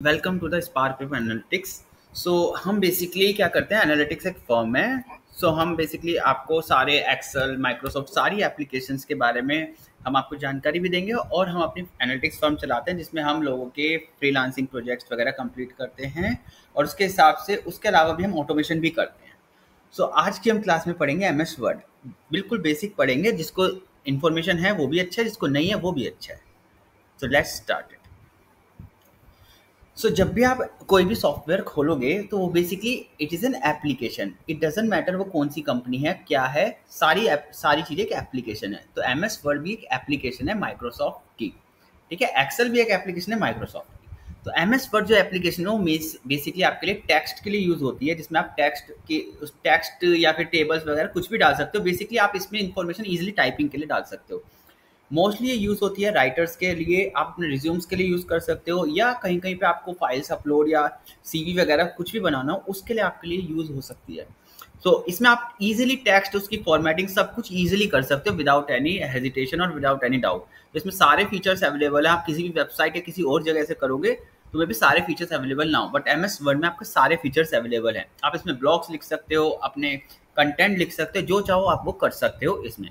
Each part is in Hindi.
Welcome to the spark of analytics. So हम बेसिकली क्या करते हैं, एनालिटिक्स एक फर्म है। हम बेसिकली आपको सारे एक्सेल, माइक्रोसॉफ्ट, सारी एप्लीकेशंस के बारे में हम आपको जानकारी भी देंगे और हम अपनी एनालिटिक्स फर्म चलाते हैं जिसमें हम लोगों के फ्रीलांसिंग प्रोजेक्ट्स वगैरह कंप्लीट करते हैं और उसके हिसाब से उसके अलावा भी हम ऑटोमेशन भी करते हैं। आज की हम क्लास में पढ़ेंगे एमएस वर्ड। बिल्कुल बेसिक पढ़ेंगे, जिसको इन्फॉर्मेशन है वो भी अच्छा है, जिसको नहीं है वो भी अच्छा है। Let's start. जब भी आप कोई भी सॉफ्टवेयर खोलोगे तो वो basically it is an application. It doesn't matter वो कौन सी कंपनी है, क्या है, सारी चीज़ें एक एप्लीकेशन है। तो एम एस वर्ड भी एक एप्लीकेशन है माइक्रोसॉफ्ट की। ठीक है, एक्सेल भी एक एप्लीकेशन है माइक्रोसॉफ्ट की। तो एम एस वर्ड जो एप्लीकेशन है वो बेसिकली आपके लिए टेक्स्ट के लिए यूज़ होती है, जिसमें आप टेक्स्ट या फिर टेबल्स वगैरह कुछ भी डाल सकते हो। बेसिकली आप इसमें इंफॉर्मेशन ईजिली टाइपिंग के लिए डाल सकते हो। मोस्टली ये यूज़ होती है राइटर्स के लिए, आप अपने रिज्यूम्स के लिए यूज़ कर सकते हो, या कहीं कहीं पे आपको फाइल्स अपलोड या सीवी वगैरह कुछ भी बनाना हो उसके लिए आपके लिए यूज़ हो सकती है। इसमें आप इजीली टेक्स्ट, उसकी फॉर्मेटिंग सब कुछ इजीली कर सकते हो विदाउट एनी हेजिटेशन और विदाउट एनी डाउट। तो इसमें सारे फीचर्स अवेलेबल है। आप किसी भी वेबसाइट या किसी और जगह से करोगे तो वे भी सारे फीचर्स अवेलेबल ना हो, बट एम एस वर्ड में आपके सारे फीचर्स अवेलेबल हैं। आप इसमें ब्लॉग्स लिख सकते हो, अपने कंटेंट लिख सकते हो, जो चाहो आप वो कर सकते हो इसमें।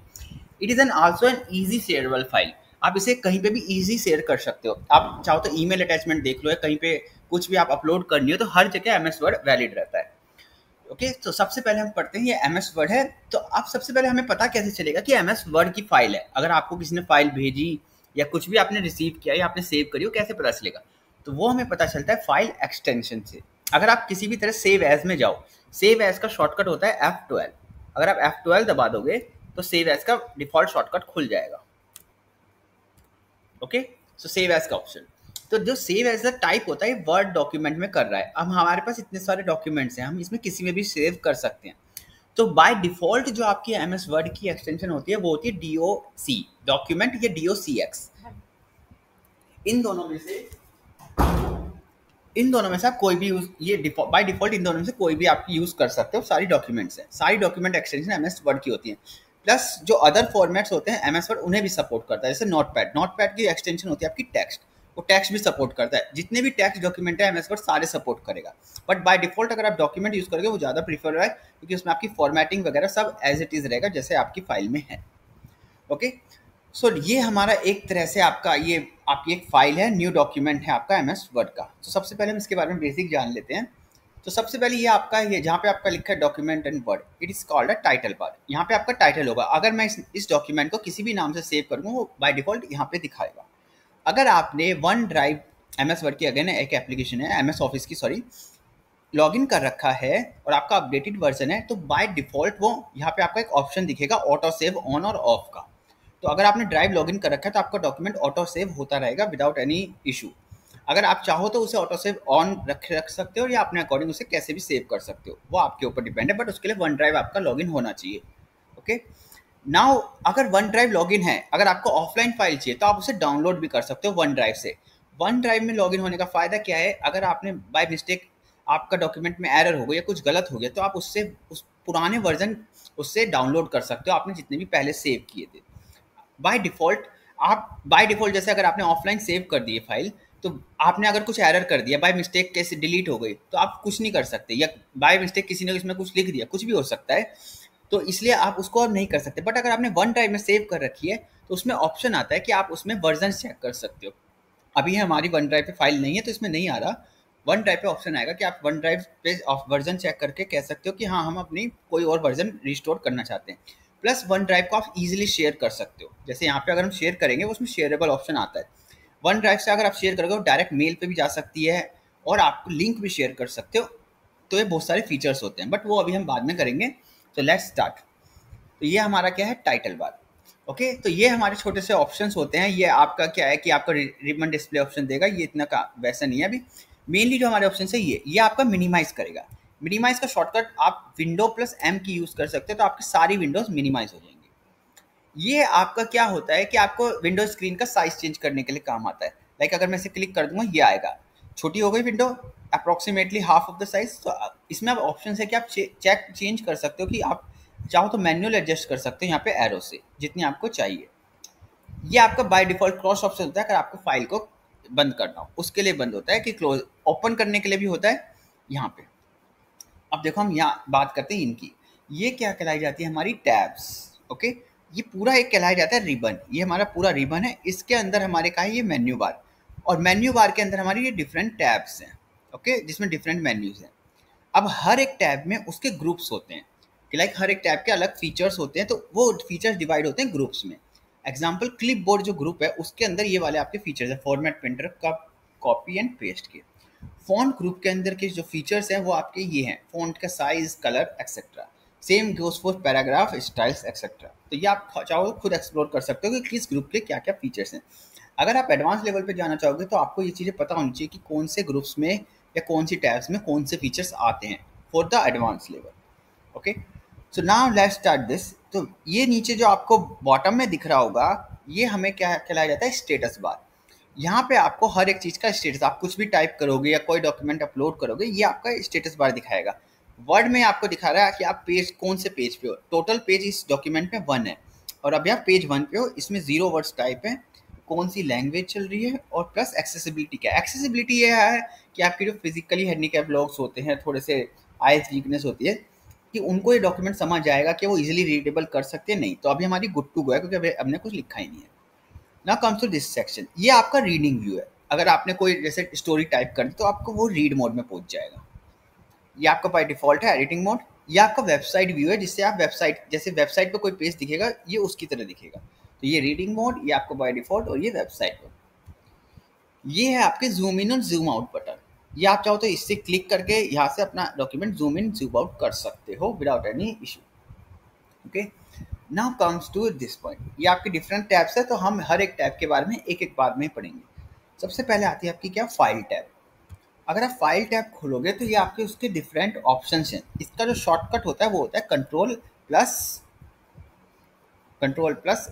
It is an also an easy shareable file. आप इसे कहीं पे भी ईजी शेयर कर सकते हो। आप चाहो तो ईमेल अटैचमेंट देख लो, या कहीं पे कुछ भी आप अपलोड करनी हो तो हर जगह एम एस वर्ड वैलिड रहता है। ओके, तो सबसे पहले हम पढ़ते हैं ये एम एस वर्ड है। तो आप सबसे पहले हमें पता कैसे चलेगा कि एम एस वर्ड की फाइल है। अगर आपको किसी ने फाइल भेजी या कुछ भी आपने रिसीव किया या आपने सेव करी हो, कैसे पता चलेगा? तो वो हमें पता चलता है फाइल एक्सटेंशन से। अगर आप किसी भी तरह सेव एज में जाओ, सेव एज का शॉर्टकट होता है F12। अगर आप F12 दबा दोगे तो सेव एज का डिफॉल्ट शॉर्टकट खुल जाएगा। ओके, सेव एज का ऑप्शन। तो जो सेव एज द टाइप होता है वर्ड डॉक्यूमेंट में कर रहा है। अब हमारे पास इतने सारे डॉक्यूमेंट्स हैं, हम इसमें किसी में भी सेव कर सकते हैं। तो बाय डिफॉल्ट जो आपकी एम एस वर्ड की एक्सटेंशन होती है वो होती है DOC डॉक्यूमेंट या DOCX। इन दोनों में से आप कोई भी यूज, ये बाय डिफॉल्ट इन दोनों में से कोई भी आप यूज कर सकते हो। सारी डॉक्यूमेंट्स हैं, सारी डॉक्यूमेंट एक्सटेंशन एमएस वर्ड की होती है। प्लस जो अदर फॉर्मेट्स होते हैं एमएस वर्ड उन्हें भी सपोर्ट करता है। जैसे नोटपैड की एक्सटेंशन होती है आपकी टेक्स्ट, वो टेक्स्ट भी सपोर्ट करता है। जितने भी टेक्स्ट डॉक्यूमेंट है एमएस वर्ड सारे सपोर्ट करेगा। बट बाय डिफॉल्ट अगर आप डॉक्यूमेंट यूज करोगे वो ज़्यादा प्रीफर है, क्योंकि उसमें आपकी फॉर्मेटिंग वगैरह सब एज इट इज़ रहेगा जैसे आपकी फाइल में है। ओके, ये हमारा एक तरह से आपका ये आपकी एक फाइल है, न्यू डॉक्यूमेंट है आपका एमएस वर्ड का। तो सबसे पहले हम इसके बारे में बेसिक जान लेते हैं। तो सबसे पहले ये आपका, ये जहाँ पे आपका लिखा है document and word, it is called a title bar. यहाँ पे आपका टाइटल होगा। अगर मैं इस डॉक्यूमेंट को किसी भी नाम से सेव करूँगा वो बाय डिफॉल्ट यहाँ पे दिखाएगा। अगर आपने वन ड्राइव, एमएस वर्ड की अगेन एक एप्लीकेशन है, एमएस ऑफिस की सॉरी, लॉगिन कर रखा है और आपका अपडेटेड वर्जन है, तो बाय डिफॉल्ट वो यहाँ पे आपका एक ऑप्शन दिखेगा ऑटो सेव ऑन और ऑफ का। तो अगर आपने ड्राइव लॉगिन कर रखा है तो आपका डॉक्यूमेंट ऑटो सेव होता रहेगा विदाउट एनी इशू। अगर आप चाहो तो उसे ऑटो सेव ऑन रख सकते हो, या अपने अकॉर्डिंग उसे कैसे भी सेव कर सकते हो, वो आपके ऊपर डिपेंड है। बट उसके लिए वन ड्राइव आपका लॉगिन होना चाहिए। ओके, नाउ अगर वन ड्राइव लॉगिन है, अगर आपको ऑफलाइन फाइल चाहिए तो आप उसे डाउनलोड भी कर सकते हो वन ड्राइव से। वन ड्राइव में लॉगिन होने का फ़ायदा क्या है, अगर आपने बाय मिस्टेक आपका डॉक्यूमेंट में एरर हो गया या कुछ गलत हो गया तो आप उससे उस पुराने वर्जन उससे डाउनलोड कर सकते हो, आपने जितने भी पहले सेव किए थे। बाय डिफॉल्ट जैसे अगर आपने ऑफलाइन सेव कर दी फाइल, तो आपने अगर कुछ एरर कर दिया, बाय मिस्टेक कैसे डिलीट हो गई, तो आप कुछ नहीं कर सकते, या बाय मिस्टेक किसी ने इसमें कुछ लिख दिया, कुछ भी हो सकता है, तो इसलिए आप उसको अब नहीं कर सकते। बट अगर आपने वन ड्राइव में सेव कर रखी है तो उसमें ऑप्शन आता है कि आप उसमें वर्जन चेक कर सकते हो। अभी हमारी वन ड्राइव पे फाइल नहीं है तो इसमें नहीं आ रहा। वन ड्राइव पे ऑप्शन आएगा कि आप वन ड्राइव पे वर्जन चेक करके कह सकते हो कि हाँ, हम अपनी कोई और वर्जन रिस्टोर करना चाहते हैं। प्लस वन ड्राइव को आप इजीली शेयर कर सकते हो। जैसे यहाँ पे अगर हम शेयर करेंगे उसमें शेयरेबल ऑप्शन आता है। वन ड्राइव से अगर आप शेयर करोगे डायरेक्ट मेल पे भी जा सकती है और आप लिंक भी शेयर कर सकते हो। तो ये बहुत सारे फीचर्स होते हैं, बट वो अभी हम बाद में करेंगे। तो लेट्स स्टार्ट। तो ये हमारा क्या है, टाइटल बार। ओके, तो ये हमारे छोटे से ऑप्शंस होते हैं। ये आपका क्या है कि आपका रिबन डिस्प्ले ऑप्शन देगा, ये इतना का वैसा नहीं है। अभी मेनली जो हमारे ऑप्शन है ये आपका मिनिमाइज करेगा। मिनिमाइज का शॉर्टकट आप विंडो प्लस M की यूज़ कर सकते हो, तो आपकी सारी विंडोज मिनिमाइज हो जाएंगी। ये आपका क्या होता है कि आपको विंडो स्क्रीन का साइज चेंज करने के लिए काम आता है। लाइक अगर मैं इसे क्लिक कर दूंगा ये आएगा, छोटी हो गई window approximately half of the size. तो इसमें अब ऑप्शन है कि आप चेंज कर सकते हो, कि आप चाहो तो मैनुअल एडजस्ट कर सकते हो यहाँ पे एरो से जितनी आपको चाहिए। ये आपका बाय डिफॉल्ट क्रॉस ऑप्शन होता है अगर आपको फाइल को बंद करना हो उसके लिए बंद होता है, कि क्लोज ओपन करने के लिए भी होता है यहाँ पे। अब देखो हम यहाँ बात करते हैं इनकी, ये क्या कहलाई जाती है हमारी टैब्स। ओके, ये पूरा एक कहलाया जाता है रिबन, ये हमारा पूरा रिबन है, इसके अंदर हमारे का है ये मेन्यू बार, और मेन्यू बार के अंदर हमारी ये डिफरेंट टैब्स हैं। ओके, जिसमें डिफरेंट मेन्यूज हैं। अब हर एक टैब में उसके ग्रुप्स होते हैं, कि लाइक हर एक टैब के अलग फीचर्स होते हैं, तो वो फीचर्स डिवाइड होते हैं ग्रुप्स में। एग्जाम्पल क्लिपबोर्ड जो ग्रुप है उसके अंदर ये वाले आपके फीचर्स है, format, printer, copy and paste के। फ़ॉन्ट ग्रुप के अंदर के जो फीचर्स हैं वो आपके ये हैं, फ़ॉन्ट का size, colour etcetera. Same goes for paragraph, styles etcetera. तो ये आप चाहो तो खुद एक्सप्लोर कर सकते हो कि किस ग्रुप के क्या क्या फीचर्स हैं। अगर आप एडवांस लेवल पे जाना चाहोगे तो आपको ये चीज़ें पता होनी चाहिए कि कौन से ग्रुप्स में या कौन सी टैब्स में कौन से फीचर्स आते हैं for the advance level. Okay, so now let's start this. तो ये नीचे जो आपको बॉटम में दिख रहा होगा, ये हमें क्या कहलाया जाता है, स्टेटस बार। यहाँ पे आपको हर एक चीज़ का स्टेटस, आप कुछ भी टाइप करोगे या कोई डॉक्यूमेंट अपलोड करोगे, ये आपका स्टेटस बार दिखाएगा। वर्ड में आपको दिखा रहा है कि आप पेज कौन से पेज पे हो। टोटल पेज इस डॉक्यूमेंट में 1 है, और अभी आप पेज 1 पे हो। इसमें 0 वर्ड्स टाइप है, कौन सी लैंग्वेज चल रही है, और प्लस एक्सेसिबिलिटी क्या है। एक्सेसिबिलिटी ये है कि आपके जो फिजिकली हैंडीकैप लोग होते हैं, थोड़े से आइज वीकनेस होती है, कि उनको ये डॉक्यूमेंट समझ जाएगा कि वो इजीली रीडेबल कर सकते हैं। नहीं तो अभी हमारी गुड टू गो है, क्योंकि अभी हमने कुछ लिखा ही नहीं है। Now comes to this section, ये आपका रीडिंग व्यू है। अगर आपने कोई जैसे स्टोरी टाइप कर दी तो आपको वो रीड मोड में पहुंच जाएगा। ये आपका बाय डिफॉल्ट है एडिटिंग मोड। ये आपका वेबसाइट व्यू है, जिससे आप वेबसाइट, जैसे वेबसाइट पे कोई पेज दिखेगा ये उसकी तरह दिखेगा। तो ये रीडिंग मोड, ये आपका बाय डिफॉल्ट, और ये वेबसाइट मोड। ये है आपके जूम इन और जूम आउट बटन। ये आप चाहो तो इससे क्लिक करके यहाँ से अपना document zoom in zoom out कर सकते हो without any issue. Okay, now comes to this point, ये आपके डिफरेंट टैब्स है, तो हम हर एक टैब के बारे में एक एक बार में पढ़ेंगे। सबसे पहले आती है आपकी क्या, फाइल टैब। अगर आप फाइल टैब खोलोगे तो ये आपके उसके डिफरेंट ऑप्शंस हैं। इसका जो शॉर्टकट होता है वो होता है कंट्रोल प्लस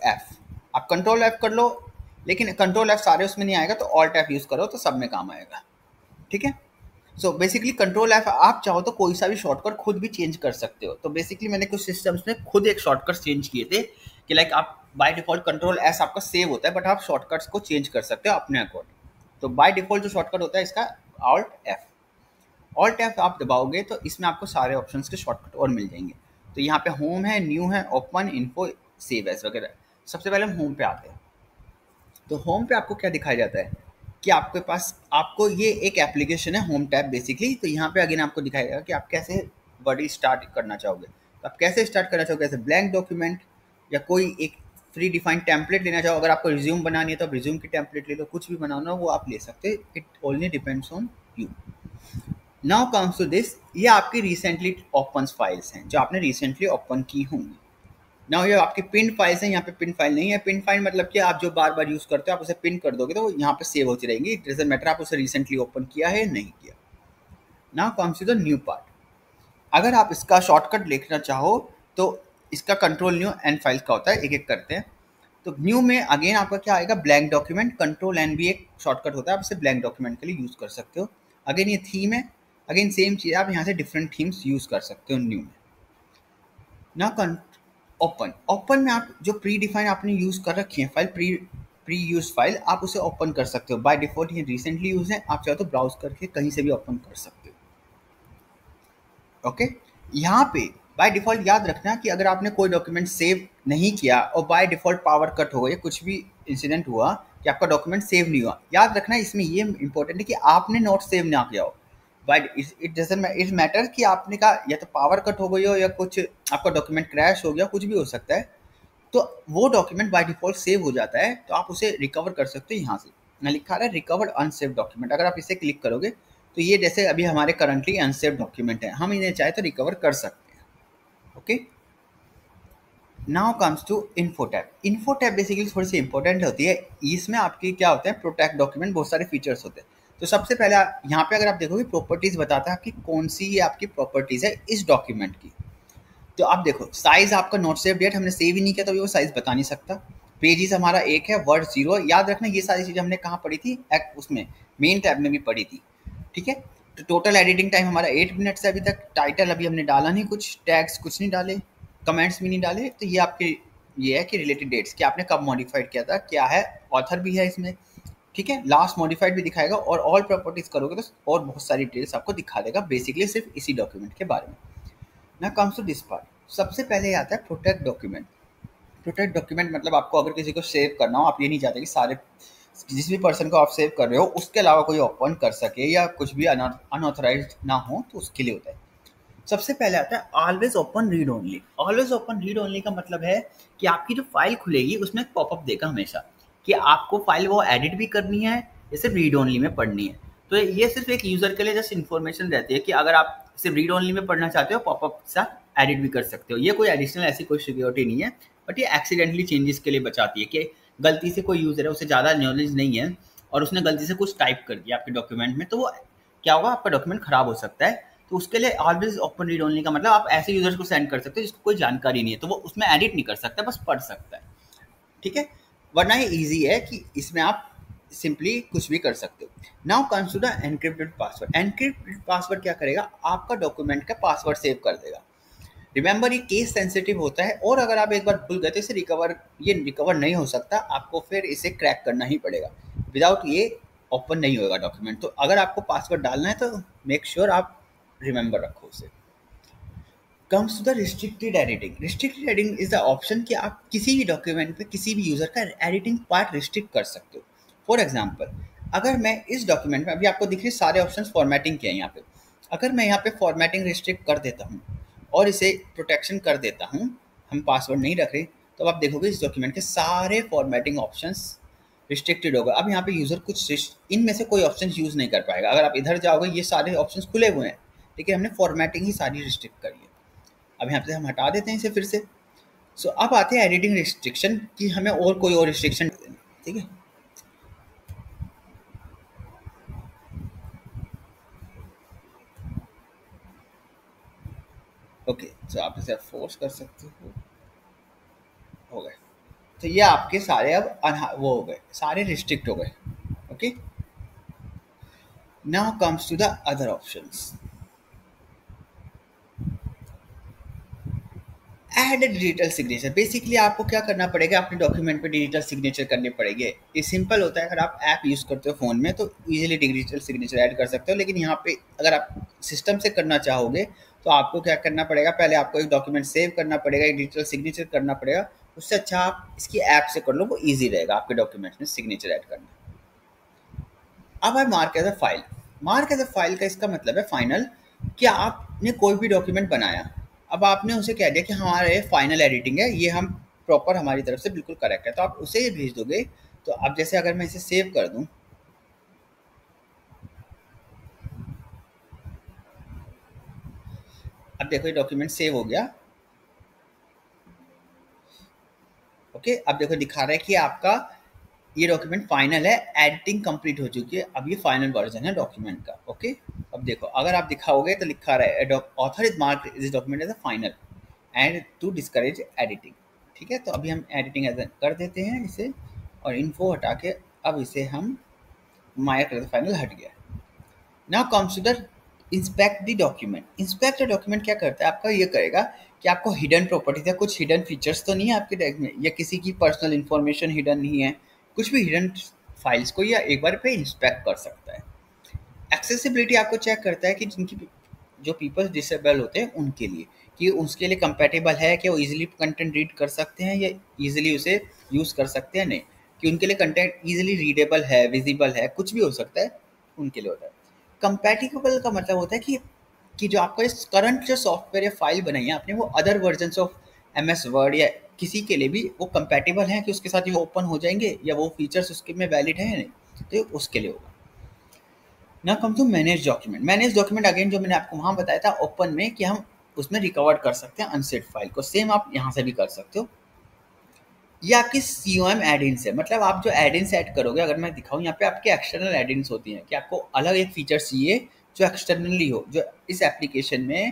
एफ। आप कंट्रोल एफ कर लो, लेकिन कंट्रोल एफ सारे उसमें नहीं आएगा, तो ऑल्ट एफ यूज़ करो तो सब में काम आएगा। ठीक है, सो बेसिकली कंट्रोल एफ, आप चाहो तो कोई सा भी शॉर्टकट खुद भी चेंज कर सकते हो। तो बेसिकली मैंने कुछ सिस्टम्स में खुद एक शॉर्टकट चेंज किए थे, कि लाइक आप बाय डिफॉल्ट कंट्रोल एस आपका सेव होता है, बट आप शॉर्टकट्स को चेंज कर सकते हो अपने अकॉर्डिंग। तो बाय डिफॉल्ट जो शॉर्टकट होता है इसका ऑल्ट एफ। ऑल्ट एफ आप दबाओगे तो इसमें आपको सारे ऑप्शंस के शॉर्टकट और मिल जाएंगे। तो यहाँ पे होम है, न्यू है, ओपन, इन्फो, सेव एज वगैरह। सबसे पहले हम होम पे आते हैं। तो होम पे आपको क्या दिखाया जाता है कि आपके पास, आपको ये एक एप्लीकेशन है होम टैब बेसिकली। तो यहाँ पे अगेन आपको दिखाएगा कि आप कैसे बॉडी स्टार्ट करना चाहोगे। तो आप कैसे स्टार्ट करना चाहोगे, जैसे ब्लैंक डॉक्यूमेंट, या कोई एक फ्री डिफाइंड टेम्पलेट लेना चाहो। अगर आपको रिज्यूम बनानी है तो आप रिज्यूम की टेम्पलेट ले लो, कुछ भी बनाना हो वो आप ले सकते हैं। It only depends on you. Now comes to this, ये आपकी रिसेंटली ओपन फाइल्स हैं जो आपने रिसेंटली ओपन की होंगी। नाउ ये आपकी पिन फाइल्स हैं, यहाँ पे पिन फाइल नहीं है। पिन फाइल मतलब कि आप जो बार बार यूज़ करते हो आप उसे पिन कर दोगे तो वो यहाँ पे सेव होती रहेंगी। इट डजंट मैटर आप उसे रिसेंटली ओपन किया है नहीं किया। Now comes to the new part. अगर आप इसका शॉर्टकट लिखना चाहो तो इसका कंट्रोल न्यू एंड फाइल का होता है, एक एक करते हैं। तो न्यू में अगेन आपका क्या आएगा, ब्लैंक डॉक्यूमेंट। कंट्रोल एन भी एक शॉर्टकट होता है, आप इसे ब्लैंक डॉक्यूमेंट के लिए यूज़ कर सकते हो। अगेन ये थीम है, अगेन सेम चीज़, आप यहाँ से डिफरेंट थीम्स यूज़ कर सकते हो न्यू में। ना ओपन, ओपन में आप जो प्री डिफाइन आपने यूज़ कर रखी है फाइल, प्री यूज फाइल, आप उसे ओपन कर सकते हो। बाय डिफॉल्ट ये रिसेंटली यूज है, आप चाहो तो ब्राउज करके कहीं से भी ओपन कर सकते हो। ओके, यहाँ पे बाय डिफॉल्ट याद रखना कि अगर आपने कोई डॉक्यूमेंट सेव नहीं किया और बाय डिफॉल्ट पावर कट हो गया, कुछ भी इंसिडेंट हुआ कि आपका डॉक्यूमेंट सेव नहीं हुआ, याद रखना इसमें ये इंपॉर्टेंट है कि आपने नोट सेव ना किया हो। But it doesn't it matter कि आपने कहा या तो पावर कट हो गई हो या कुछ आपका डॉक्यूमेंट क्रैश हो गया, कुछ भी हो सकता है। तो वो डॉक्यूमेंट बाय डिफॉल्ट सेव हो जाता है, तो आप उसे रिकवर कर सकते हो। यहाँ से मैं लिखा रहा है रिकवर्ड अनसेव डॉक्यूमेंट, अगर आप इसे क्लिक करोगे तो ये जैसे अभी हमारे करंटली अनसेव डॉक्यूमेंट है, हम इन्हें चाहे तो रिकवर कर सकते हैं। Okay, now comes to info tab. Info tab basically थोड़ी सी इंपॉर्टेंट होती है। इसमें आपकी क्या होता है, प्रोटेक्ट डॉक्यूमेंट, बहुत सारे फीचर्स होते हैं। तो सबसे पहले यहाँ पे अगर आप देखोगे प्रॉपर्टीज बताता है आपकी कौन सी ये आपकी प्रॉपर्टीज है इस डॉक्यूमेंट की। तो आप देखो साइज आपका नॉट सेव डेट, हमने सेव ही नहीं किया तो वो साइज बता नहीं सकता। पेजेस हमारा 1 है, वर्ड 0। याद रखना ये सारी चीज़ें हमने कहाँ पढ़ी थी, उसमें मेन टैब में भी पढ़ी थी। ठीक है, तो टोटल एडिटिंग टाइम हमारा 8 मिनट्स है अभी तक। टाइटल अभी हमने डाला नहीं, कुछ टैग्स कुछ नहीं डाले, कमेंट्स भी नहीं डाले। तो ये आपके ये है कि रिलेटेड डेट्स कि आपने कब मॉडिफाइड किया था, क्या है, ऑथर भी है इसमें, ठीक है, लास्ट मॉडिफाइड भी दिखाएगा और ऑल प्रॉपर्टीज करोगे तो और बहुत सारी डिटेल्स आपको दिखा देगा, बेसिकली सिर्फ इसी डॉक्यूमेंट के बारे में। ना कम्स टू दिस पार्ट, सबसे पहले आता है प्रोटेक्ट डॉक्यूमेंट। प्रोटेक्ट डॉक्यूमेंट मतलब आपको अगर किसी को सेव करना हो, आप ये नहीं चाहते कि सारे जिस भी पर्सन को आप सेव कर रहे हो उसके अलावा कोई ओपन कर सके या कुछ भी अनऑथराइज्ड ना हो, तो उसके लिए होता है। सबसे पहले आता है always open read only. Always open read only का मतलब है कि आपकी जो फाइल खुलेगी उसमें एक पॉपअप देगा हमेशा कि आपको फाइल वो एडिट भी करनी है या सिर्फ रीड ओनली में पढ़नी है। तो ये सिर्फ एक यूज़र के लिए जस्ट इन्फॉर्मेशन रहती है कि अगर आप सिर्फ रीड ओनली में पढ़ना चाहते हो पॉपअप के साथ एडिट भी कर सकते हो। ये कोई एडिशनल ऐसी कोई सिक्योरिटी नहीं है, बट ये एक्सीडेंटली चेंजेस के लिए बचाती है कि गलती से कोई यूज़र है, उसे ज़्यादा नॉलेज नहीं है और उसने गलती से कुछ टाइप कर दिया आपके डॉक्यूमेंट में, तो वो क्या होगा, आपका डॉक्यूमेंट खराब हो सकता है। तो उसके लिए ऑलवेज ओपन रीड ओनली का मतलब आप ऐसे यूजर्स को सेंड कर सकते हो जिसको कोई जानकारी नहीं है, तो वो उसमें एडिट नहीं कर सकता, बस पढ़ सकता है। ठीक है, वरना ये ईजी है कि इसमें आप सिंपली कुछ भी कर सकते हो। Now comes to the encrypted password. Encrypted password क्या करेगा, आपका डॉक्यूमेंट का पासवर्ड सेव कर देगा। रिमेंबर ये केस सेंसिटिव होता है और अगर आप एक बार भूल गए तो इसे रिकवर नहीं हो सकता, आपको फिर इसे क्रैक करना ही पड़ेगा। विदाउट ये ओपन नहीं होगा डॉक्यूमेंट। तो अगर आपको पासवर्ड डालना है तो मेक श्योर आप रिमेंबर रखो उसे। Comes to the restricted editing. Restricted editing is the option कि आप किसी भी डॉक्यूमेंट पे किसी भी यूजर का एडिटिंग पार्ट रिस्ट्रिक्ट कर सकते हो। फॉर एग्जांपल, अगर मैं इस डॉक्यूमेंट में, अभी आपको दिख रही है सारे ऑप्शंस फॉर्मेटिंग के हैं यहाँ पे, अगर मैं यहाँ पे फॉर्मेटिंग रिस्ट्रिक्ट कर देता हूँ और इसे प्रोटेक्शन कर देता हूँ, हम पासवर्ड नहीं रख रहे, तो आप देखोगे इस डॉक्यूमेंट के सारे फॉर्मेटिंग ऑप्शंस रिस्ट्रिक्टेड होगा। अब यहाँ पे यूजर कुछ इनमें से कोई ऑप्शन यूज नहीं कर पाएगा। अगर आप इधर जाओगे ये सारे ऑप्शंस खुले हुए हैं, लेकिन हमने फॉर्मेटिंग ही सारी रिस्ट्रिक्ट करी है। अब यहाँ पे हम हटा देते हैं इसे फिर से। सो अब आते हैं एडिटिंग रिस्ट्रिक्शन कि हमें और कोई और रिस्ट्रिक्शन, ठीक है। ओके, सो आप इसे फोर्स कर सकते हो गए। तो ये आपके सारे अब वो हो गए, सारे रिस्ट्रिक्ट हो गए। Okay, now comes to the other options. Add digital signature. Basically आपको क्या करना पड़ेगा, अपने डॉक्यूमेंट पे डिजिटल सिग्नेचर करने पड़ेंगे। ये सिंपल होता है, अगर आप ऐप यूज़ करते हो फ़ोन में तो इजीली डिजिटल सिग्नेचर ऐड कर सकते हो, लेकिन यहाँ पे अगर आप सिस्टम से करना चाहोगे तो आपको क्या करना पड़ेगा, पहले आपको एक डॉक्यूमेंट सेव करना पड़ेगा, एक डिजिटल सिग्नेचर करना पड़ेगा। उससे अच्छा आप इसकी ऐप से कर लो, वो ईजी रहेगा आपके डॉक्यूमेंट में सिग्नेचर ऐड करना। अब है mark as a file. Mark as a file का इसका मतलब है फाइनल, कि आपने कोई भी डॉक्यूमेंट बनाया, अब आपने उसे कह दिया कि हमारा ये फाइनल एडिटिंग है, ये हम प्रॉपर हमारी तरफ से बिल्कुल करेक्ट है, तो आप उसे ये भेज दोगे। तो अब जैसे अगर मैं इसे सेव कर दूं, अब देखो ये डॉक्यूमेंट सेव हो गया। ओके, अब देखो दिखा रहा है कि आपका ये डॉक्यूमेंट फाइनल है, एडिटिंग कंप्लीट हो चुकी है, अब ये फाइनल वर्जन है डॉक्यूमेंट का। ओके, अब देखो अगर आप दिखाओगे तो लिखा रहा है author is mark this document as a final and to discourage editing. ठीक है, तो अभी हम एडिटिंग एज कर देते हैं इसे, और इन्फो हटा के अब इसे हम मार्क एज फाइनल हट गया। Now consider inspect the document. Inspect the document क्या करता है, आपका ये करेगा कि आपको हिडन प्रॉपर्टीज या कुछ हिडन फीचर्स तो नहीं है आपके डेस्क में, या किसी की पर्सनल इन्फॉर्मेशन हिडन नहीं है, कुछ भी हिडन फाइल्स को या एक बार पे इंस्पेक्ट कर सकता है। एक्सेसिबिलिटी आपको चेक करता है कि जिनकी जो पीपल डिसेबल होते हैं उनके लिए, कि उसके लिए कंपेटेबल है कि वो इजीली कंटेंट रीड कर सकते हैं या इजीली उसे यूज़ कर सकते हैं, नहीं, कि उनके लिए कंटेंट इजीली रीडेबल है, विजिबल है, कुछ भी हो सकता है, उनके लिए होता है। कंपैटिबल का मतलब होता है कि जो आपका इस करंट जो सॉफ्टवेयर या फाइल बनाई है आपने, वो other version of MS word या किसी के लिए भी वो कंपैटिबल हैं, कि उसके साथ ये ओपन हो जाएंगे या वो फीचर्स उसके में वैलिड है या नहीं, तो उसके लिए होगा। Now come to manage document. Manage document again जो मैंने आपको वहाँ बताया था ओपन में, कि हम उसमें रिकवर कर सकते हैं अनसेट फाइल को, सेम आप यहाँ से भी कर सकते हो। ये आपकी COM एडिन्स है, मतलब आप जो एडिन्स ऐड करोगे, अगर मैं दिखाऊँ यहाँ पे आपके एक्सटर्नल एडिन्स होती हैं, कि आपको अलग एक फीचर चाहिए जो एक्सटर्नली हो, जो इस एप्लीकेशन में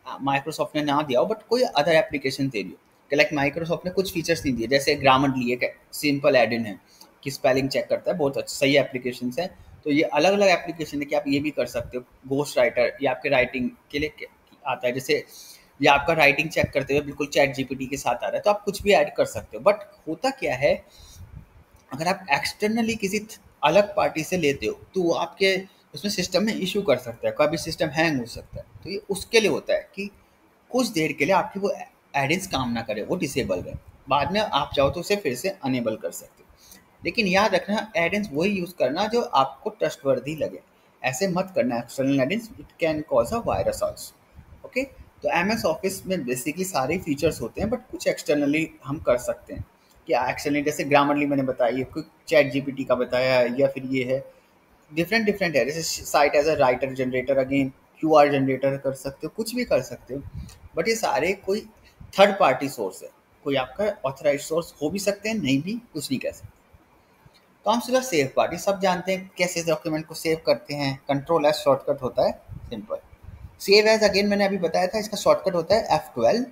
माइक्रोसॉफ्ट ने ना दिया हो बट कोई अदर एप्लीकेशन दे रही हो, कि लाइक माइक्रोसॉफ्ट ने कुछ फीचर्स नहीं दिए, जैसे ग्रामरली एक सिंपल एडिन है कि स्पेलिंग चेक करता है, बहुत सही एप्लीकेशन है। तो ये अलग अलग एप्लीकेशन है कि आप ये भी कर सकते हो। घोस्ट राइटर ये आपके राइटिंग के लिए आता है, जैसे या आपका राइटिंग चेक करते हुए बिल्कुल चैट GPT के साथ आ रहा है, तो आप कुछ भी ऐड कर सकते हो। बट होता क्या है, अगर आप एक्सटर्नली किसी अलग पार्टी से लेते हो तो वो आपके उसमें सिस्टम में इशू कर सकता है, कभी सिस्टम हैंग हो सकता है। तो ये उसके लिए होता है कि कुछ देर के लिए आपकी वो एडिंग्स काम ना करे, वो डिसेबल रहे। बाद में आप चाहो तो उसे फिर से अनेबल कर सकते हो। लेकिन याद रखना एडिंग्स वही यूज़ करना जो आपको ट्रस्टवर्दी लगे। ऐसे मत करना external addings, it can cause a virus also. Okay, तो एम एस ऑफिस में बेसिकली सारे फीचर्स होते हैं, बट कुछ एक्सटर्नली हम कर सकते हैं। क्या एक्सटर्नली, जैसे ग्रामरली मैंने बताया, कोई चैट जीपीटी का बताया, या फिर ये है डिफरेंट डिफरेंट है। जैसे site as a writer generator, again QR generator कर सकते हो, कुछ भी कर सकते हो। बट ये सारे कोई थर्ड पार्टी सोर्स है, कोई आपका ऑथराइज सोर्स हो भी सकते हैं, नहीं भी, कुछ नहीं कह सकते। काउंसलर सेव पार्टी सब जानते हैं कैसे डॉक्यूमेंट को सेव करते हैं। कंट्रोल एस शॉर्टकट होता है, सिंपल। सेव एज अगेन मैंने अभी बताया था, इसका शॉर्टकट होता है F12।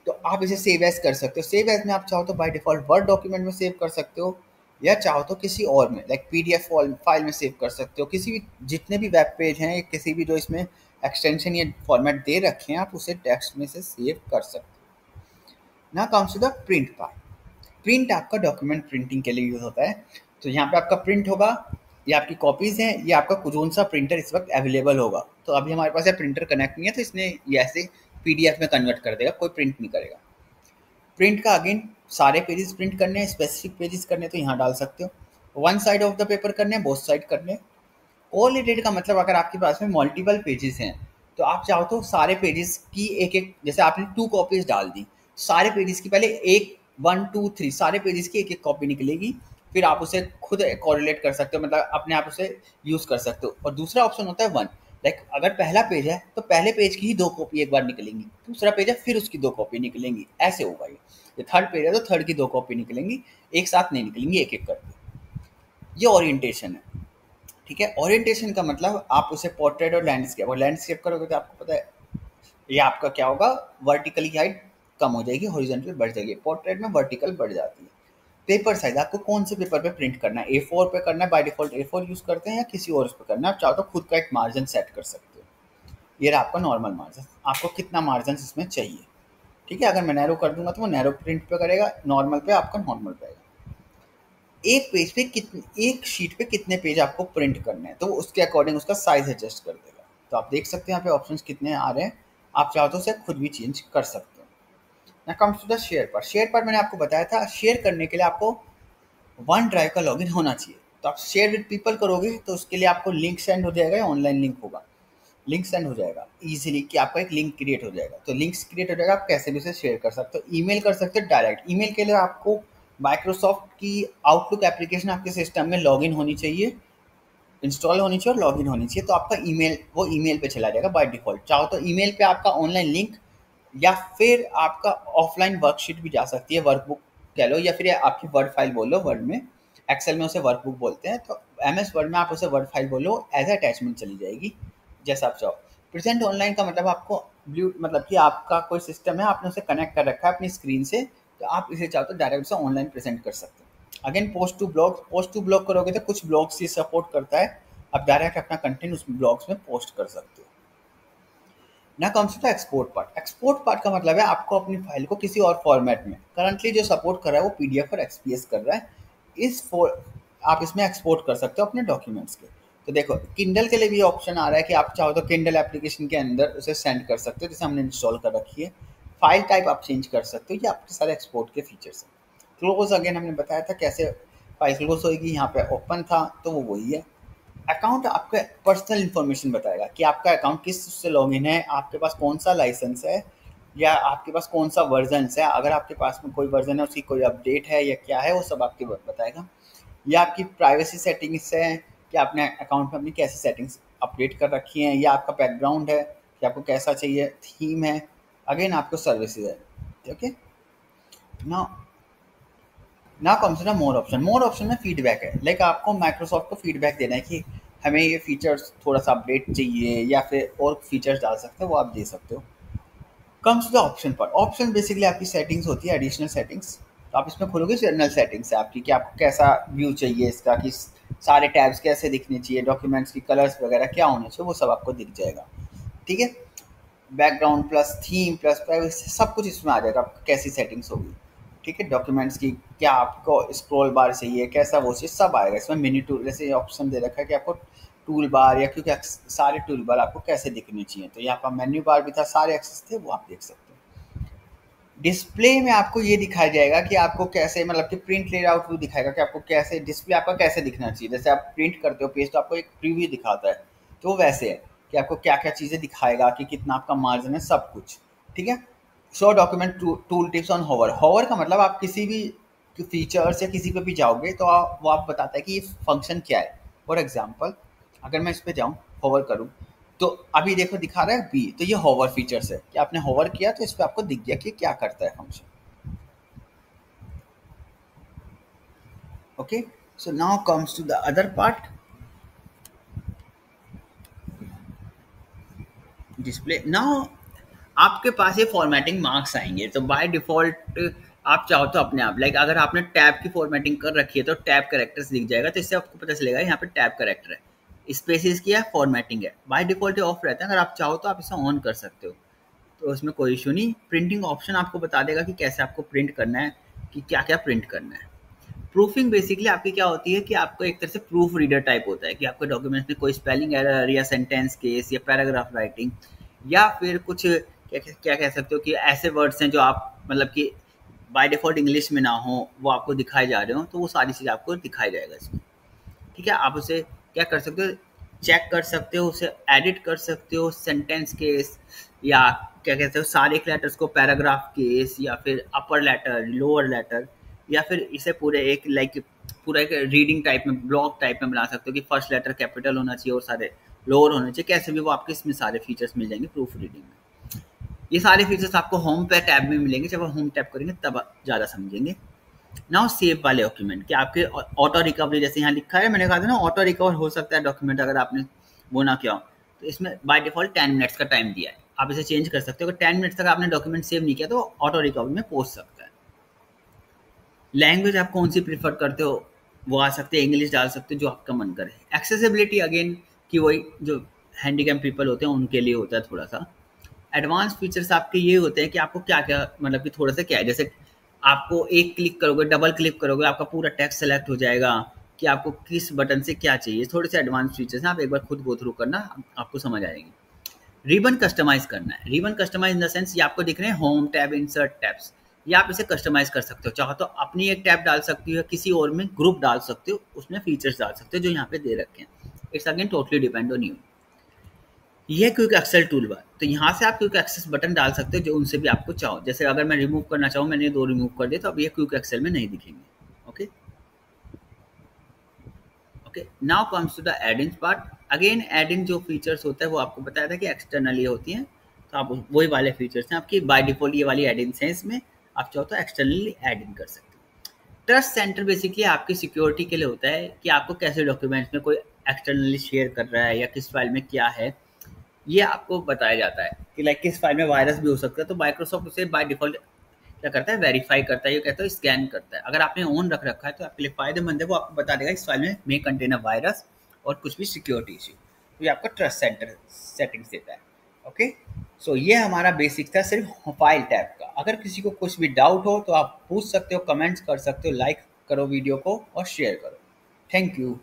तो आप इसे सेव एज कर सकते हो। सेव एज में आप चाहो तो बाय डिफॉल्ट वर्ड डॉक्यूमेंट में सेव कर सकते हो, या चाहो तो किसी और में लाइक पीडीएफ फाइल में सेव कर सकते हो। किसी भी जितने भी वेब पेज हैं, किसी भी जो इसमें एक्सटेंशन या फॉर्मेट दे रखे हैं, आप उसे टेक्स्ट में से सेव कर सकते हो। Now comes to the print part. Print आपका डॉक्यूमेंट प्रिंटिंग के लिए यूज होता है। तो यहाँ पे आपका प्रिंट होगा, ये आपकी कॉपीज हैं, ये आपका कौन सा प्रिंटर इस वक्त अवेलेबल होगा। तो अभी हमारे पास ये प्रिंटर कनेक्ट नहीं है, तो इसने ये ऐसे पीडीएफ में कन्वर्ट कर देगा, कोई प्रिंट नहीं करेगा। प्रिंट का अगेन सारे पेजेस प्रिंट करने हैं, स्पेसिफिक पेजेस करने तो यहाँ डाल सकते हो। One side of the paper करने हैं, बोथ साइड करने हैं। कोलेटेड का मतलब अगर आपके पास में मल्टीपल पेजेस हैं, तो आप चाहो तो सारे पेजेस की एक एक, जैसे आपने 2 कॉपीज डाल दी, सारे पेजेस की पहले एक 1 2 3 सारे पेजेस की एक एक कॉपी निकलेगी। फिर आप उसे खुद कोरिलेट कर सकते हो, मतलब अपने आप उसे यूज कर सकते हो। और दूसरा ऑप्शन होता है वन, लाइक अगर पहला पेज है तो पहले पेज की ही 2 कॉपी एक बार निकलेंगी, दूसरा पेज है फिर उसकी 2 कॉपी निकलेंगी, ऐसे होगा। ये थर्ड पेज है तो थर्ड की 2 कॉपी निकलेंगी, एक साथ नहीं निकलेंगी, एक एक करके। ये ओरिएंटेशन है, ठीक है। ओरिएंटेशन का मतलब आप उसे पोर्ट्रेट और लैंडस्केप, और लैंडस्केप करोगे तो आपको पता है ये आपका क्या होगा, वर्टिकली हाइट कम हो जाएगी, हॉरिजॉन्टल बढ़ जाएगी। पोर्ट्रेट में वर्टिकल बढ़ जाती है। पेपर साइज आपको कौन से पेपर पे प्रिंट करना है, A4 पे करना है, बाय डिफॉल्ट A4 यूज करते हैं, या किसी और उस पे करना है। आप चाहो तो खुद का एक मार्जिन सेट कर सकते हो। ये रहा आपका नॉर्मल मार्जिन, आपको कितना मार्जिन इसमें चाहिए, ठीक है। अगर मैं नैरो कर दूंगा तो वो नैरो प्रिंट पे करेगा, नॉर्मल पे आपका नॉर्मल पे आएगा। एक पेज पे कितने, एक शीट पे कितने पेज आपको प्रिंट करने हैं, तो उसके अकॉर्डिंग उसका साइज एडजस्ट कर देगा। तो आप देख सकते हैं यहाँ पे ऑप्शंस कितने आ रहे हैं, आप चाहो तो उसे खुद भी चेंज कर सकते हो। Now comes to the share part. Share part मैंने आपको बताया था, शेयर करने के लिए आपको वन ड्राइव का लॉगिन होना चाहिए। तो आप शेयर विद पीपल करोगे तो उसके लिए आपको लिंक सेंड हो जाएगा, या ऑनलाइन लिंक होगा, लिंक सेंड हो जाएगा इजीली, कि आपका एक लिंक क्रिएट हो जाएगा। तो लिंक्स क्रिएट हो जाएगा, आप कैसे भी उसे शेयर कर सकते हो। ईमेल कर सकते हो डायरेक्ट। ईमेल के लिए आपको माइक्रोसॉफ्ट की आउटलुक एप्लीकेशन आपके सिस्टम में लॉगिन होनी चाहिए, इंस्टॉल होनी चाहिए और लॉगिन होनी चाहिए। तो आपका ईमेल वो ईमेल पे चला जाएगा बाय डिफॉल्ट। चाहो तो ईमेल पे आपका ऑनलाइन लिंक, या फिर आपका ऑफलाइन वर्कशीट भी जा सकती है, वर्कबुक कह लो, या फिर आपकी वर्ड फाइल बोलो। वर्ड में, एक्सेल में उसे वर्कबुक बोलते हैं, तो MS वर्ड में आप उसे वर्ड फाइल बोलो, एज अटैचमेंट चली जाएगी, जैसा आप चाहो। प्रेजेंट ऑनलाइन का मतलब आपको ब्लू, मतलब कि आपका कोई सिस्टम है, आपने उसे कनेक्ट कर रखा है अपनी स्क्रीन से, तो आप इसे चाहो तो डायरेक्ट उसे ऑनलाइन प्रेजेंट कर सकते हो। Again post to blog, post to blog करोगे तो कुछ ब्लॉग्स ही सपोर्ट करता है, आप डायरेक्ट अपना कंटेंट उस ब्लॉग्स में पोस्ट कर सकते हो। Now comes to export part. Export part का मतलब है आपको अपनी फाइल को किसी और फॉर्मेट में, करंटली जो सपोर्ट कर रहा है वो PDF और XPS कर रहा है, आप इसमें एक्सपोर्ट कर सकते हो अपने डॉक्यूमेंट्स के। तो देखो किंडल के लिए भी ऑप्शन आ रहा है कि आप चाहो तो किंडल एप्लीकेशन के अंदर उसे सेंड कर सकते हो, जैसे हमने इंस्टॉल कर रखी है। फाइल टाइप आप चेंज कर सकते हो, ये आपके सारे एक्सपोर्ट के फीचर्स हैं। क्लोज अगेन हमने बताया था कैसे फाइल क्लोज होगी, यहाँ पे ओपन था तो वो वही है। अकाउंट आपका पर्सनल इन्फॉर्मेशन बताएगा कि आपका अकाउंट किस से लॉगिन है, आपके पास कौन सा लाइसेंस है, या आपके पास कौन सा वर्जन है। अगर आपके पास में कोई वर्जन है, उसकी कोई अपडेट है या क्या है, वो सब आपके बताएगा। या आपकी प्राइवेसी सेटिंग्स है कि आपने अकाउंट में अपनी कैसी सेटिंग्स अपडेट कर रखी हैं, या आपका बैकग्राउंड है कि आपको कैसा चाहिए, थीम है, अगेन आपको सर्विसेज है। ओके, ना ना कम से ना मोर ऑप्शन। मोर ऑप्शन में फीडबैक है, लाइक आपको माइक्रोसॉफ्ट को फीडबैक देना है कि हमें ये फीचर्स थोड़ा सा अपडेट चाहिए, या फिर और फीचर्स डाल सकते हो, वो आप दे सकते हो। कम्स टू द ऑप्शन पर। ऑप्शन बेसिकली आपकी सेटिंग्स होती है, एडिशनल सेटिंग्स। तो आप इसमें खोलोगे जनरल सेटिंग्स है आपकी, कि आपको कैसा व्यू चाहिए इसका, कि सारे टैब्स कैसे दिखने चाहिए, डॉक्यूमेंट्स की कलर्स वगैरह क्या होने चाहिए, वो सब आपको दिख जाएगा, ठीक है। Background plus theme plus privacy सब कुछ इसमें आ जाएगा, आपको कैसी सेटिंग्स होगी। ठीक है, डॉक्यूमेंट्स की क्या आपको स्क्रॉल बार चाहिए, कैसा वो चाहिए, सब आएगा इसमें। मिनी टूल जैसे ऑप्शन दे रखा है कि आपको टूल बार या क्योंकि सारे टूल बार आपको कैसे दिखने चाहिए, तो यहाँ पर मेन्यू बार भी था, सारे एक्सेस थे वो आप देख सकते हो। डिस्प्ले में आपको ये दिखाया जाएगा कि आपको कैसे, मतलब कि प्रिंट लेआउट व्यू दिखाएगा कि आपको कैसे डिस्प्ले आपका कैसे दिखना चाहिए। जैसे आप प्रिंट करते हो पेज तो आपको एक प्रीव्यू दिखाता है, तो वो वैसे है कि आपको क्या क्या चीज़ें दिखाएगा कि कितना आपका मार्जिन है, सब कुछ। ठीक है, show document tool tips on hover. Hover का मतलब आप किसी भी फीचर्स या किसी पे भी जाओगे तो वो आप बताता है कि ये फंक्शन क्या है। फॉर एग्जाम्पल अगर मैं इस पर जाऊँ, होवर करूँ, तो अभी देखो दिखा रहा है बी, तो ये होवर फीचर्स है कि आपने होवर किया तो इस पे आपको दिख गया कि क्या करता है function. Okay, so now comes to the other part, display. Now आपके पास ये फॉर्मेटिंग मार्क्स आएंगे, तो बाय डिफॉल्ट आप चाहो तो अपने आप, लाइक अगर आपने टैब की फॉर्मेटिंग कर रखी है तो टैब कैरेक्टर्स दिख जाएगा, तो इससे आपको पता चलेगा यहाँ पे टैब कैरेक्टर है, स्पेसिस की है, फॉर्मेटिंग है। बाय डिफॉल्ट ये ऑफ रहता है, अगर आप चाहो तो आप इसे ऑन कर सकते हो, तो उसमें कोई इशू नहीं। प्रिंटिंग ऑप्शन आपको बता देगा कि कैसे आपको प्रिंट करना है, कि क्या क्या प्रिंट करना है। प्रूफिंग बेसिकली आपकी क्या होती है कि आपको एक तरह से प्रूफ रीडर टाइप होता है कि आपके डॉक्यूमेंट्स में कोई स्पेलिंग एरर या सेंटेंस केस या पैराग्राफ राइटिंग या फिर कुछ क्या क्या कह सकते हो कि ऐसे वर्ड्स हैं जो आप मतलब कि बाय डिफॉल्ट इंग्लिश में ना हो, वो आपको दिखाए जा रहे हो, तो वो सारी चीज़ आपको दिखाई जाएगा इसमें। ठीक है, आप उसे क्या कर सकते हो, चेक कर सकते हो, उसे एडिट कर सकते हो, सेंटेंस केस या क्या कहते हो सारे लेटर्स को पैराग्राफ केस या फिर अपर लेटर लोअर लेटर, या फिर इसे पूरे एक लाइक पूरा एक रीडिंग टाइप में ब्लॉक टाइप में बना सकते हो कि फर्स्ट लेटर कैपिटल होना चाहिए और सारे लोअर होने चाहिए, कैसे भी वो आपके इसमें सारे फीचर्स मिल जाएंगे प्रूफ रीडिंग में। ये सारे फीचर्स आपको होम पे टैब में मिलेंगे, जब आप होम टैप करेंगे तब ज़्यादा समझेंगे। नाउ सेव वाले डॉक्यूमेंट कि आपके ऑटो रिकवरी, जैसे यहाँ लिखा है, मैंने कहा था ना ऑटो रिकवर हो सकता है डॉक्यूमेंट अगर आपने वो ना किया हो, तो इसमें बाय डिफॉल्ट 10 मिनट्स का टाइम दिया है, आप इसे चेंज कर सकते हो। अगर 10 मिनट्स तक आपने डॉक्यूमेंट सेव नहीं किया तो ऑटो रिकवरी में पहुंच सकता है। लैंग्वेज आप कौन सी प्रीफर करते हो वो आ सकते हैं, इंग्लिश डाल सकते हो जो आपका मन करे। एक्सेसिबिलिटी अगेन कि वही जो हैंडीकैम पीपल होते हैं उनके लिए होता है थोड़ा सा। एडवांस फीचर्स आपके ये होते हैं कि आपको क्या क्या मतलब कि थोड़ा सा क्या है, जैसे आपको एक क्लिक करोगे, डबल क्लिक करोगे, आपका पूरा टेक्स्ट सेलेक्ट हो जाएगा कि आपको किस बटन से क्या चाहिए। थोड़े से एडवांस फीचर्स हैं, आप एक बार खुद गो थ्रू करना, आपको समझ आएंगे। रिबन कस्टमाइज करना है, ribbon customize in the sense ये आपको दिख रहे हैं होम टैब, इंसर्ट टैब्स, ये आप इसे कस्टमाइज कर सकते हो। चाहो तो अपनी एक टैब डाल सकती हो, किसी और में ग्रुप डाल सकते हो, उसमें फीचर्स डाल सकते हो जो यहाँ पे दे रखे हैं। It's again totally depend on you. ये क्विक एक्सेल टूल बार, तो यहाँ से आप क्विक एक्सेस बटन डाल सकते हो जो उनसे भी आपको चाहो। जैसे अगर मैं रिमूव करना चाहूँ, मैंने दो रिमूव कर दिए, तो अब ये क्विक एक्सेल में नहीं दिखेंगे। Okay okay, now comes to the adding part. Again adding जो फीचर्स होता है वो आपको बताया था कि एक्सटर्नली होती हैं, तो आप वही वाले फीचर्स हैं आपकी। बाय डिफॉल्ट ये वाली एडिंग्स हैं, इसमें आप चाहो तो एक्सटर्नली एडिंग कर सकते हो। ट्रस्ट सेंटर बेसिकली आपकी सिक्योरिटी के लिए होता है कि आपको कैसे डॉक्यूमेंट्स में कोई एक्सटर्नली शेयर कर रहा है या किस फाइल में क्या है, ये आपको बताया जाता है कि लाइक किस फाइल में वायरस भी हो सकता है। तो माइक्रोसॉफ्ट उसे बाय डिफॉल्ट क्या करता है, वेरीफाई करता है, ये कहता है स्कैन करता है। अगर आपने ऑन रख रखा है तो आपके लिए फायदेमंद है, वो आपको बता देगा इस फाइल में कंटेन अ वायरस और कुछ भी सिक्योरिटी इशू, तो ये आपका ट्रस्ट सेंटर सेटिंग्स देता है। ओके, सो ये हमारा बेसिक था सिर्फ फाइल टैब का। अगर किसी को कुछ भी डाउट हो तो आप पूछ सकते हो, कमेंट्स कर सकते हो, लाइक करो वीडियो को और शेयर करो। Thank you.